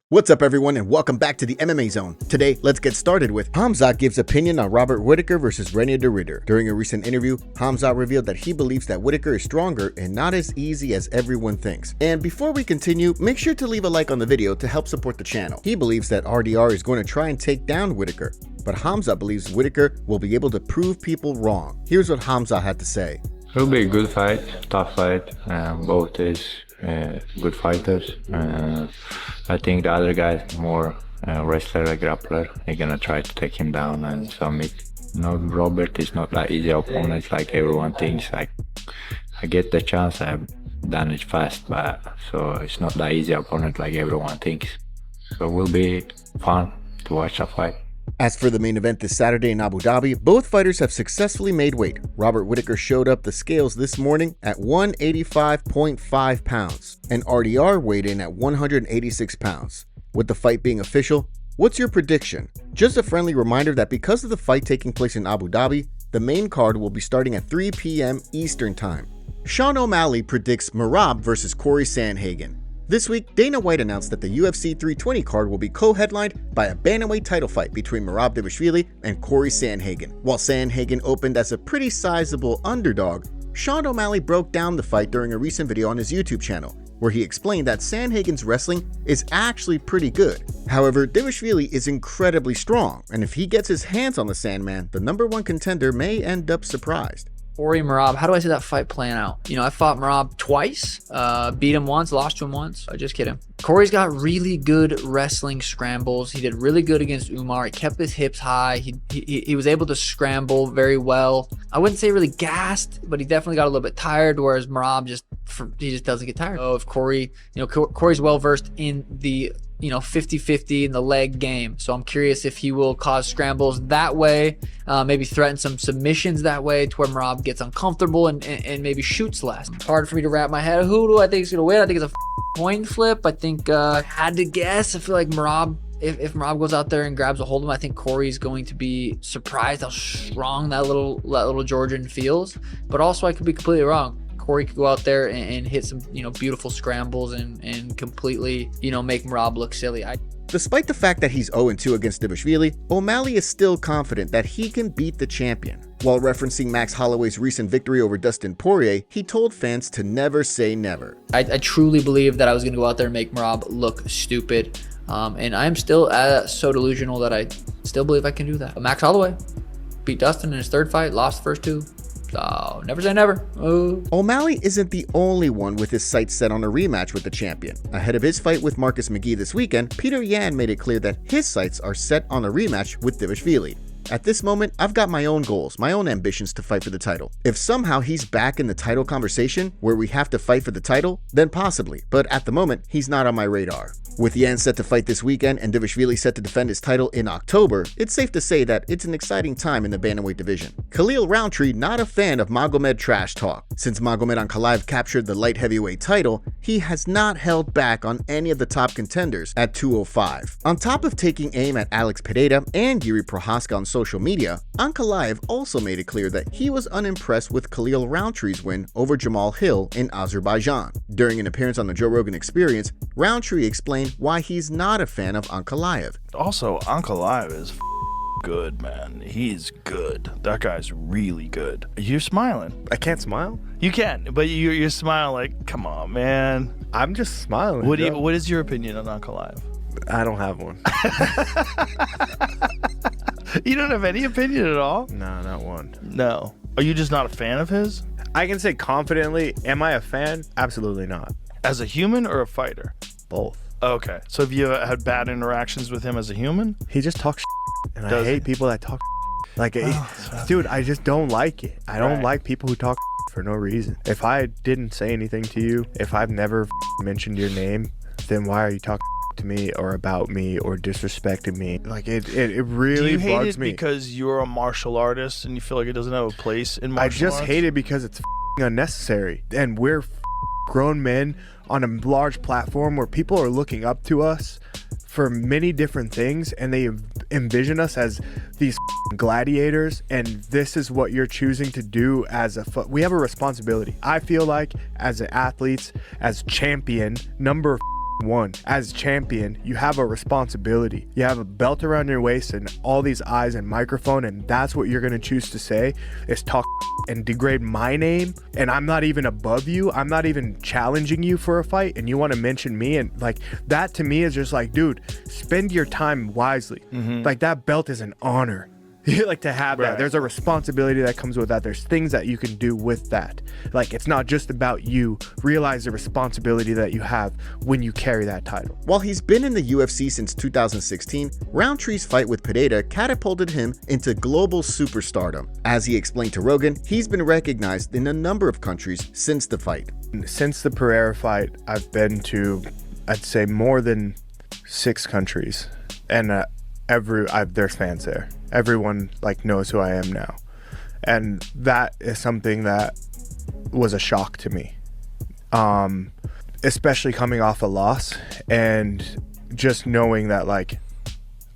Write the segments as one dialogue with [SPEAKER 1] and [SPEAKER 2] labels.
[SPEAKER 1] What's up everyone and welcome back to the MMA Zone. Today, let's get started with Khamzat gives opinion on Robert Whittaker versus Reiner. During a recent interview, Khamzat revealed that he believes that Whittaker is stronger and not as easy as everyone thinks. And before we continue, make sure to leave a like on the video to help support the channel. He believes that RDR is going to try and take down Whittaker, but Khamzat believes Whittaker will be able to prove people wrong. Here's what Khamzat had to say.
[SPEAKER 2] It'll be a good fight, tough fight. Both is good fighters. I think the other guy is more wrestler, a grappler. They're gonna try to take him down and submit. No, Robert is not that easy opponent like everyone thinks. Like I get the chance, I've done it fast, but so it's not that easy opponent like everyone thinks. So it will be fun to watch a fight.
[SPEAKER 1] As for the main event this Saturday in Abu Dhabi, both fighters have successfully made weight. Robert Whittaker showed up the scales this morning at 185.5 pounds, and RDR weighed in at 186 pounds. With the fight being official, what's your prediction? Just a friendly reminder that because of the fight taking place in Abu Dhabi, the main card will be starting at 3 p.m. Eastern Time. Sean O'Malley predicts Merab versus Cory Sandhagen. This week, Dana White announced that the UFC 320 card will be co-headlined by a bantamweight title fight between Merab Dvalishvili and Cory Sandhagen. While Sandhagen opened as a pretty sizable underdog, Sean O'Malley broke down the fight during a recent video on his YouTube channel, where he explained that Sandhagen's wrestling is actually pretty good. However, Dvalishvili is incredibly strong, and if he gets his hands on the Sandman, the #1 contender may end up surprised.
[SPEAKER 3] Cory Merab, how do I see that fight playing out? You know, I fought Merab twice, beat him once, lost to him once. I just kidding. Cory's got really good wrestling scrambles. He did really good against Umar. He kept his hips high. He was able to scramble very well. I wouldn't say really gassed, but he definitely got a little bit tired, whereas Merab he just doesn't get tired. So if Cory, Cory's well versed in the 50-50 in the leg game. So I'm curious if he will cause scrambles that way, maybe threaten some submissions that way to where Merab gets uncomfortable and maybe shoots less. Hard for me to wrap my head. Who do I think is going to win? I think it's a coin flip. I think I had to guess. I feel like Merab, if Merab goes out there and grabs a hold of him, I think Cory's going to be surprised how strong that little Georgian feels. But also I could be completely wrong. Cory could go out there and hit some, beautiful scrambles and completely, make Merab look silly.
[SPEAKER 1] Despite the fact that he's 0-2 against Dvalishvili, O'Malley is still confident that he can beat the champion. While referencing Max Holloway's recent victory over Dustin Poirier, he told fans to never say never.
[SPEAKER 3] I truly believe that I was going to go out there and make Merab look stupid. And I'm still so delusional that I still believe I can do that. But Max Holloway beat Dustin in his third fight, lost the first two. So never say never.
[SPEAKER 1] O'Malley isn't the only one with his sights set on a rematch with the champion. Ahead of his fight with Marcus McGee this weekend, Peter Yan made it clear that his sights are set on a rematch with Dvalishvili. At this moment, I've got my own goals, my own ambitions to fight for the title. If somehow he's back in the title conversation where we have to fight for the title, then possibly, but at the moment, he's not on my radar. With Yan set to fight this weekend and Dvalishvili set to defend his title in October, it's safe to say that it's an exciting time in the bantamweight division. Khalil Rountree not a fan of Magomed trash talk. Since Magomed on Khalil captured the light heavyweight title, he has not held back on any of the top contenders at 205. On top of taking aim at Alex Pereira and Jiri Prochazka on social media, Ankalaev also made it clear that he was unimpressed with Khalil Rountree's win over Jamal Hill in Azerbaijan. During an appearance on the Joe Rogan Experience, Rountree explained why he's not a fan of Ankalaev.
[SPEAKER 4] Also, Ankalaev is good, man. He's good. That guy's really good. You're smiling.
[SPEAKER 5] I can't smile?
[SPEAKER 4] You can, but you're smiling like, come on, man.
[SPEAKER 5] I'm just smiling.
[SPEAKER 4] What is your opinion on Ankalaev?
[SPEAKER 5] I don't have one.
[SPEAKER 4] You don't have any opinion at all?
[SPEAKER 5] No, not one.
[SPEAKER 4] No. Are you just not a fan of his?
[SPEAKER 5] I can say confidently, am I a fan? Absolutely not.
[SPEAKER 4] As a human or a fighter?
[SPEAKER 5] Both.
[SPEAKER 4] Okay. So have you had bad interactions with him as a human?
[SPEAKER 5] He just talks and I hate people that talk like, dude, I just don't like it. I don't like people who talk for no reason. If I didn't say anything to you, if I've never mentioned your name, then why are you talking to me or about me or disrespecting me? Like it really bugs me.
[SPEAKER 4] Do you hate it because you're a martial artist and you feel like it doesn't have a place in martial arts?
[SPEAKER 5] I just hate it because it's unnecessary, and we're grown men on a large platform where people are looking up to us for many different things, and they envision us as these gladiators, and this is what you're choosing to do as we have a responsibility. I feel like as athletes, as champion number won. As champion, you have a responsibility. You have a belt around your waist and all these eyes and microphone, and that's what you're going to choose to say is talk and degrade my name, and I'm not even above you. I'm not even challenging you for a fight, and you want to mention me, and like that to me is just like, dude, spend your time wisely. Like that belt is an honor. You like to have that. There's a responsibility that comes with that. There's things that you can do with that. Like, it's not just about you. Realize the responsibility that you have when you carry that title.
[SPEAKER 1] While he's been in the UFC since 2016, Rountree's fight with Petr catapulted him into global superstardom. As he explained to Rogan, he's been recognized in a number of countries since the fight.
[SPEAKER 5] Since the Pereira fight, I've been to, I'd say, more than 6 countries, and there's fans there. Everyone like knows who I am now, and that is something that was a shock to me, especially coming off a loss and just knowing that like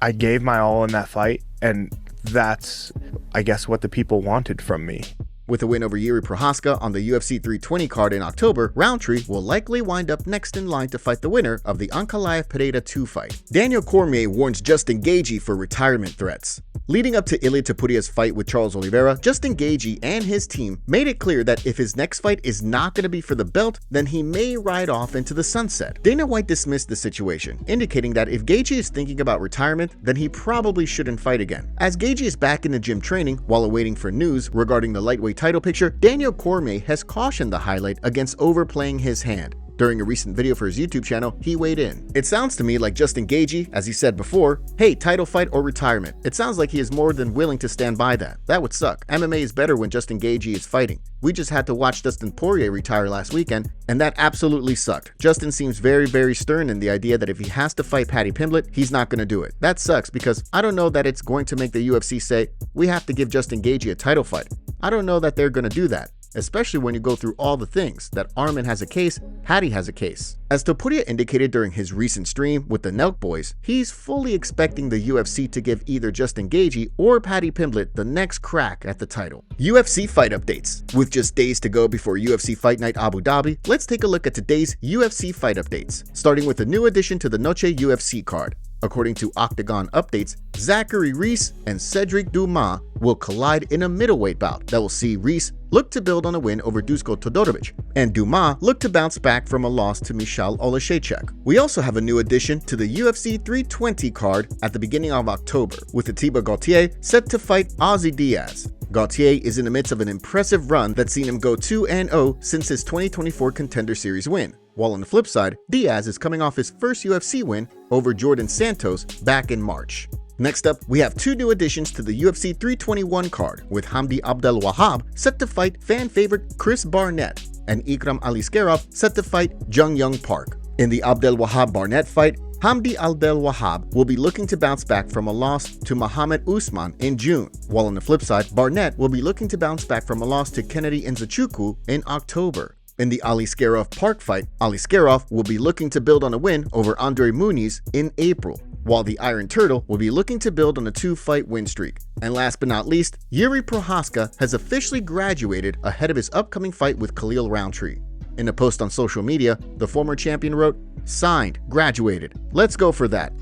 [SPEAKER 5] I gave my all in that fight, and that's, I guess, what the people wanted from me.
[SPEAKER 1] With a win over Jiri Prochazka on the UFC 320 card in October, Rountree will likely wind up next in line to fight the winner of the Ankalaev-Pereira 2 fight. Daniel Cormier warns Justin Gaethje for retirement threats. Leading up to Ilia Topuria's fight with Charles Oliveira, Justin Gaethje and his team made it clear that if his next fight is not going to be for the belt, then he may ride off into the sunset. Dana White dismissed the situation, indicating that if Gaethje is thinking about retirement, then he probably shouldn't fight again. As Gaethje is back in the gym training while awaiting for news regarding the lightweight title picture, Daniel Cormier has cautioned the highlight against overplaying his hand. During a recent video for his YouTube channel, he weighed in. It sounds to me like Justin Gaethje, as he said before, hey, title fight or retirement. It sounds like he is more than willing to stand by that. That would suck. MMA is better when Justin Gaethje is fighting. We just had to watch Dustin Poirier retire last weekend, and that absolutely sucked. Justin seems very, very stern in the idea that if he has to fight Paddy Pimblett, he's not going to do it. That sucks because I don't know that it's going to make the UFC say, we have to give Justin Gaethje a title fight. I don't know that they're going to do that, especially when you go through all the things that Arman has a case, Paddy has a case. As Topuria indicated during his recent stream with the Nelk Boys, he's fully expecting the UFC to give either Justin Gaethje or Paddy Pimblett the next crack at the title. UFC fight updates. With just days to go before UFC Fight Night Abu Dhabi, let's take a look at today's UFC fight updates, starting with a new addition to the Noche UFC card. According to Octagon updates, Zachary Reese and Cedric Dumas will collide in a middleweight bout that will see Reese look to build on a win over Dusko Todorovic, and Dumas look to bounce back from a loss to Michal Oleksiejczuk. We also have a new addition to the UFC 320 card at the beginning of October, with Atiba Gauthier set to fight Ozzy Diaz. Gauthier is in the midst of an impressive run that's seen him go 2-0 since his 2024 Contender Series win. While on the flip side, Diaz is coming off his first UFC win over Jordan Santos back in March. Next up, we have 2 new additions to the UFC 321 card, with Hamdi Abdelwahab set to fight fan favorite Chris Barnett and Ikram Aliskerov set to fight Jung Young Park. In the Abdelwahab-Barnett fight, Hamdi Abdelwahab will be looking to bounce back from a loss to Mohammed Usman in June, while on the flip side, Barnett will be looking to bounce back from a loss to Kennedy Nzechukwu in October. In the Aliskerov Park fight, Aliskerov will be looking to build on a win over Andre Muniz in April, while the Iron Turtle will be looking to build on a 2-fight win streak. And last but not least, Jiri Prochazka has officially graduated ahead of his upcoming fight with Khalil Rountree. In a post on social media, the former champion wrote, "Signed, graduated. Let's go for that.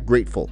[SPEAKER 1] #grateful,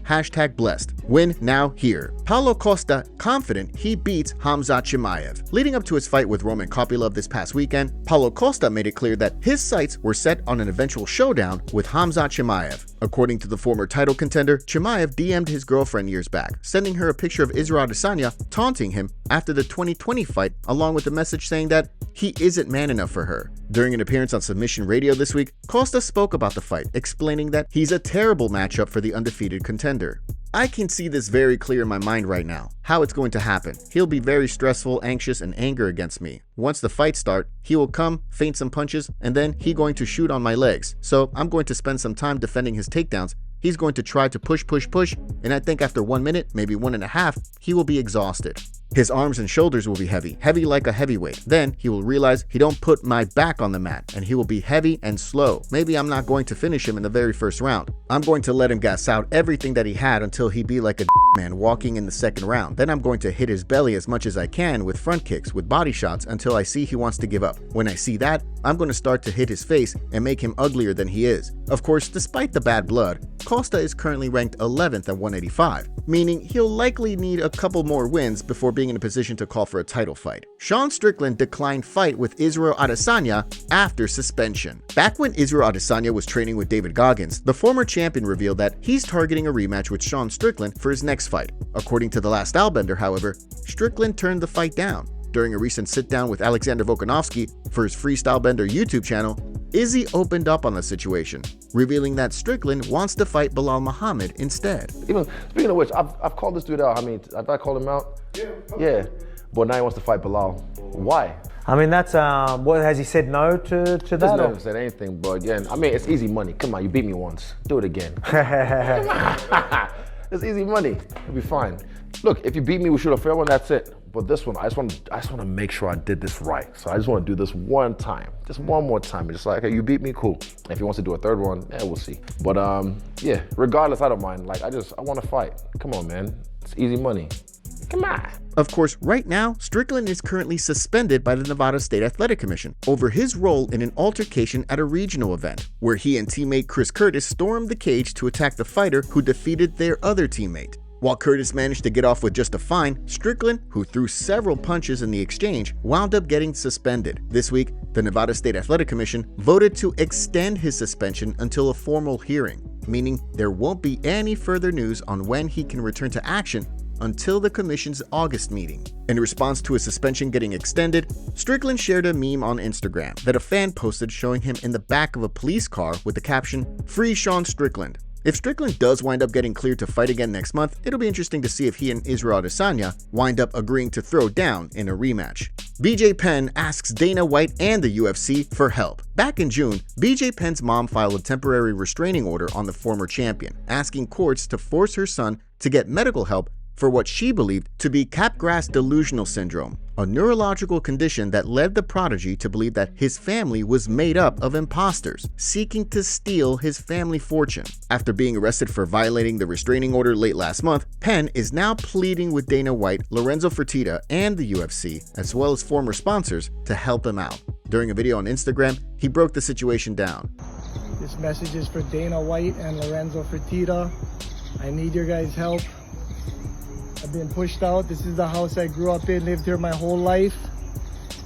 [SPEAKER 1] #blessed. Win now here." Paulo Costa confident he beats Khamzat Chimaev. Leading up to his fight with Roman Kopylov this past weekend, Paulo Costa made it clear that his sights were set on an eventual showdown with Khamzat Chimaev. According to the former title contender, Chimaev DM'd his girlfriend years back, sending her a picture of Israel Adesanya taunting him after the 2020 fight, along with a message saying that he isn't man enough for her. During an appearance on Submission Radio this week, Costa spoke about the fight, explaining that he's a terrible matchup for the undefeated contender. I can see this very clear in my mind right now, how it's going to happen. He'll be very stressful, anxious, and angry against me. Once the fight starts, he will come, feint some punches, and then he's going to shoot on my legs. So I'm going to spend some time defending his takedowns. He's going to try to push, and I think after 1 minute, maybe 1.5, he will be exhausted. His arms and shoulders will be heavy, heavy like a heavyweight. Then he will realize he don't put my back on the mat, and he will be heavy and slow. Maybe I'm not going to finish him in the very first round. I'm going to let him gas out everything that he had until he be like a man walking in the second round. Then I'm going to hit his belly as much as I can with front kicks, with body shots, until I see he wants to give up. When I see that, I'm going to start to hit his face and make him uglier than he is. Of course, despite the bad blood, Costa is currently ranked 11th at 185, meaning he'll likely need a couple more wins before being in a position to call for a title fight. Sean Strickland declined fight with Israel Adesanya after suspension. Back when Israel Adesanya was training with David Goggins, the former champion revealed that he's targeting a rematch with Sean Strickland for his next fight. According to The Last Stylebender, however, Strickland turned the fight down. During a recent sit-down with Alexander Volkanovski for his Freestyle Bender YouTube channel, Izzy opened up on the situation, revealing that Strickland wants to fight Belal Muhammad instead.
[SPEAKER 6] Even speaking of which, I've called this dude out. I mean, have I called him out? Yeah. But now he wants to fight Belal. Why?
[SPEAKER 7] I mean, that's what has he said no to that?
[SPEAKER 6] He hasn't said anything. But again, I mean, it's easy money. Come on, you beat me once. Do it again. Come on. It's easy money. It'll be fine. Look, if you beat me, we shoot a fair one. That's it. But this one, I just want to make sure I did this right. So I just want to do this one time, just one more time. It's just like, okay, you beat me, cool. If he wants to do a third one, we'll see. But yeah, regardless, I don't mind. Like, I want to fight. Come on, man. It's easy money. Come on.
[SPEAKER 1] Of course, right now, Strickland is currently suspended by the Nevada State Athletic Commission over his role in an altercation at a regional event, where he and teammate Chris Curtis stormed the cage to attack the fighter who defeated their other teammate. While Curtis managed to get off with just a fine, Strickland, who threw several punches in the exchange, wound up getting suspended. This week, the Nevada State Athletic Commission voted to extend his suspension until a formal hearing, meaning there won't be any further news on when he can return to action until the commission's August meeting. In response to his suspension getting extended, Strickland shared a meme on Instagram that a fan posted showing him in the back of a police car with the caption, "Free Sean Strickland." If Strickland does wind up getting cleared to fight again next month, it'll be interesting to see if he and Israel Adesanya wind up agreeing to throw down in a rematch. BJ Penn asks Dana White and the UFC for help. Back in June, BJ Penn's mom filed a temporary restraining order on the former champion, asking courts to force her son to get medical help for what she believed to be Capgras delusional syndrome, a neurological condition that led the prodigy to believe that his family was made up of imposters, seeking to steal his family fortune. After being arrested for violating the restraining order late last month, Penn is now pleading with Dana White, Lorenzo Fertitta, and the UFC, as well as former sponsors, to help him out. During a video on Instagram, he broke the situation down.
[SPEAKER 8] This message is for Dana White and Lorenzo Fertitta. I need your guys' help. I've been pushed out. This is the house I grew up in, lived here my whole life.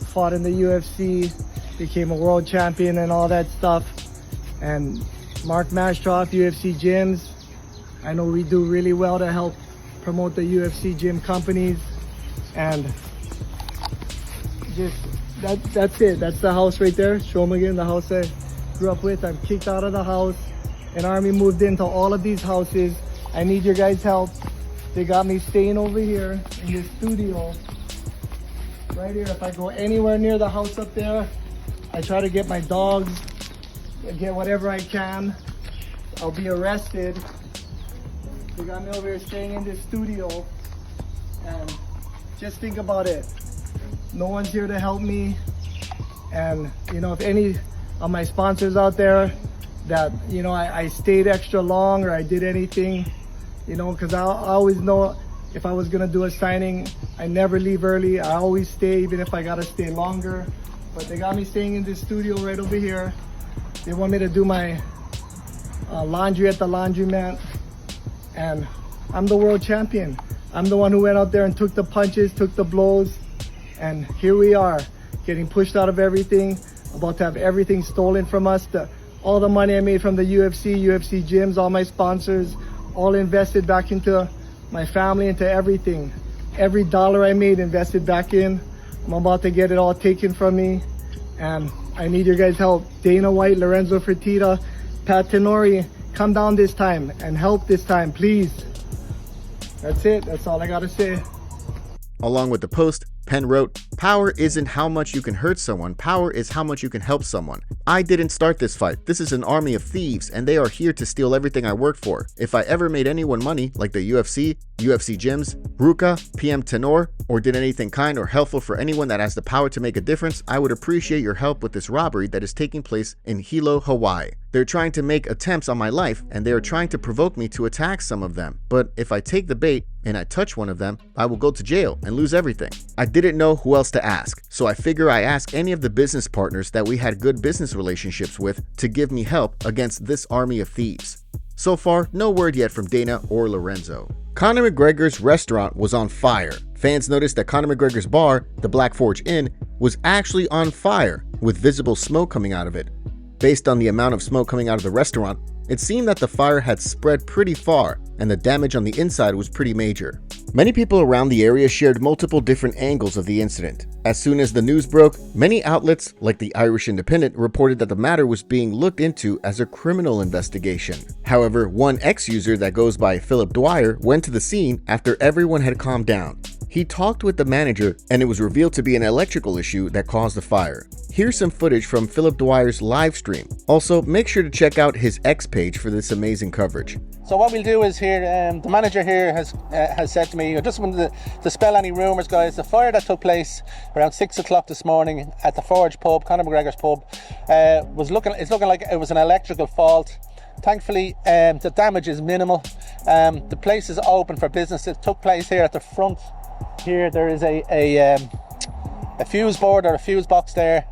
[SPEAKER 8] Fought in the UFC, became a world champion and all that stuff. And Mark Mashtroff, UFC gyms. I know we do really well to help promote the UFC gym companies. And just, that's it. That's the house right there. Show them again, the house I grew up with. I'm kicked out of the house. An army moved into all of these houses. I need your guys' help. They got me staying over here in this studio, right here. If I go anywhere near the house up there, I try to get my dogs, get whatever I can. I'll be arrested. They got me over here staying in this studio. And just think about it. No one's here to help me. And, you know, if any of my sponsors out there that, you know, I stayed extra long or I did anything, you know, because I always know if I was going to do a signing, I never leave early. I always stay, even if I got to stay longer. But they got me staying in this studio right over here. They want me to do my laundry at the laundromat. And I'm the world champion. I'm the one who went out there and took the punches, took the blows. And here we are, getting pushed out of everything, about to have everything stolen from us. All the money I made from the UFC gyms, all my sponsors, all invested back into my family, into everything. Every dollar I made invested back in. I'm about to get it all taken from me. And I need your guys' help. Dana White, Lorenzo Fertitta, Pat Tenori, come down this time and help this time, please. That's it. That's all I gotta say.
[SPEAKER 1] Along with the post, Penn wrote, "Power isn't how much you can hurt someone, power is how much you can help someone. I didn't start this fight. This is an army of thieves, and they are here to steal everything I worked for. If I ever made anyone money, like the UFC, UFC gyms, Ruka, PM Tenor, or did anything kind or helpful for anyone that has the power to make a difference, I would appreciate your help with this robbery that is taking place in Hilo, Hawaii. They're trying to make attempts on my life, and they are trying to provoke me to attack some of them. But if I take the bait and I touch one of them, I will go to jail and lose everything. I didn't know who else to ask, so I figure I ask any of the business partners that we had good business relationships with to give me help against this army of thieves. So far, no word yet from Dana or Lorenzo. Conor McGregor's restaurant was on fire. Fans noticed that Conor McGregor's bar, the Black Forge Inn, was actually on fire, with visible smoke coming out of it. Based on the amount of smoke coming out of the restaurant, it seemed that the fire had spread pretty far, and the damage on the inside was pretty major. Many people around the area shared multiple different angles of the incident. As soon as the news broke, many outlets, like the Irish Independent, reported that the matter was being looked into as a criminal investigation. However, one ex-user that goes by Philip Dwyer went to the scene after everyone had calmed down. He talked with the manager, and it was revealed to be an electrical issue that caused the fire. Here's some footage from Philip Dwyer's live stream. Also, make sure to check out his X page for this amazing coverage.
[SPEAKER 9] So what we'll do is here, the manager here has said to me, I just wanted to dispel any rumours, guys. The fire that took place around 6 o'clock this morning at the Forge pub, Conor McGregor's pub, it's looking like it was an electrical fault. Thankfully, the damage is minimal. The place is open for business. It took place here at the front. Here there is a fuse board or a fuse box there.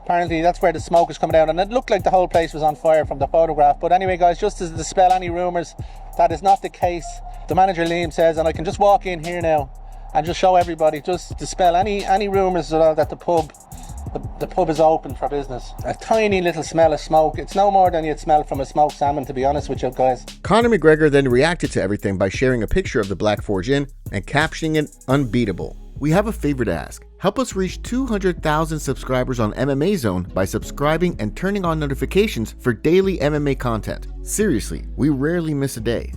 [SPEAKER 9] Apparently that's where the smoke is coming out, and it looked like the whole place was on fire from the photograph. But anyway, guys, just to dispel any rumours, that is not the case. The manager Liam says, and I can just walk in here now and just show everybody, just dispel any rumours that the pub is open for business. A tiny little smell of smoke. It's no more than you'd smell from a smoked salmon, to be honest with you guys.
[SPEAKER 1] Conor McGregor then reacted to everything by sharing a picture of the Black Forge Inn and captioning it "unbeatable." We have a favor to ask. Help us reach 200,000 subscribers on MMA Zone by subscribing and turning on notifications for daily MMA content. Seriously, we rarely miss a day.